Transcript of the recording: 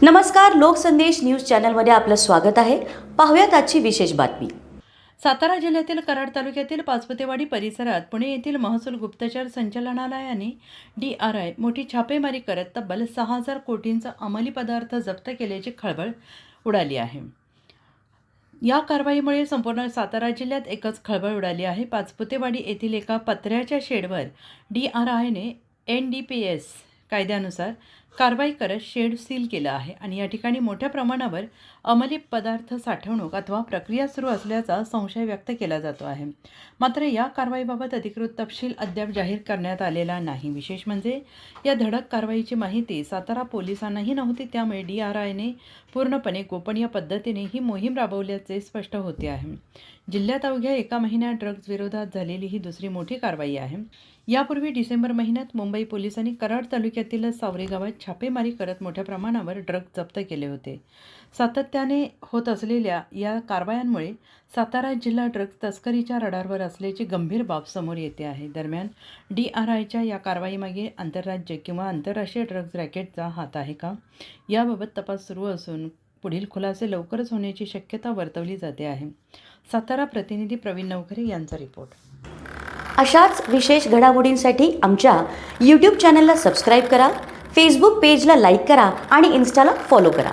नमस्कार, लोकसंदेश न्यूज चॅनलमध्ये आपलं स्वागत आहे. पाहूयात आजची विशेष बातमी. सातारा जिल्ह्यातील कराड तालुक्यातील पाचपुतेवाडी परिसरात पुणे येथील महसूल गुप्तचर संचालनालयाने DRI मोठी छापेमारी करत तब्बल 6,000 कोटींचा अंमली पदार्थ जप्त केल्याची खळबळ उडाली आहे. या कारवाईमुळे संपूर्ण सातारा जिल्ह्यात एकच खळबळ उडाली आहे. पाचपुतेवाडी येथील एका पत्र्याच्या शेडवर DRIने NDPS कायद्यानुसार कारवाई करत शेड सील केलं आहे आणि या ठिकाणी मोठ्या प्रमाणावर अंमली पदार्थ साठवणूक अथवा प्रक्रिया सुरू असल्याचा संशय व्यक्त केला जातो आहे. मात्र या कारवाईबाबत अधिकृत तपशील अद्याप जाहीर करण्यात आलेला नाही. विशेष म्हणजे या धडक कारवाईची माहिती सातारा पोलिसांनाही नव्हती. त्यामुळे DRIने पूर्णपणे गोपनीय पद्धतीने ही मोहीम राबवल्याचे स्पष्ट होते आहे. जिल्ह्यात अवघ्या एका महिन्यात ड्रग्ज विरोधात झालेली ही दुसरी मोठी कारवाई आहे. यापूर्वी डिसेंबर महिन्यात मुंबई पोलिसांनी कराड तालुक्यातील सावरी गावात छापेमारी करत मोठ्या प्रमाणावर ड्रग्ज जप्त केले होते. सातत्याने होत असलेल्या या कारवायांमुळे सातारा जिल्हा ड्रग्ज तस्करीच्या रडारवर असल्याची गंभीर बाब समोर येते आहे. दरम्यान DRIच्या या कारवाईमागे आंतरराज्य किंवा आंतरराष्ट्रीय ड्रग्ज रॅकेटचा हात आहे का, याबाबत तपास सुरू असून पुढील खुलासे लवकरच होण्याची शक्यता वर्तवली जाते आहे. सातारा प्रतिनिधी प्रवीण नवखरे यांचा रिपोर्ट. अशाच विशेष घडामोडींसाठी आमच्या YouTube चॅनलला सबस्क्राईब करा, फेसबुक पेजला लाईक करा आणि इन्स्टाला फॉलो करा.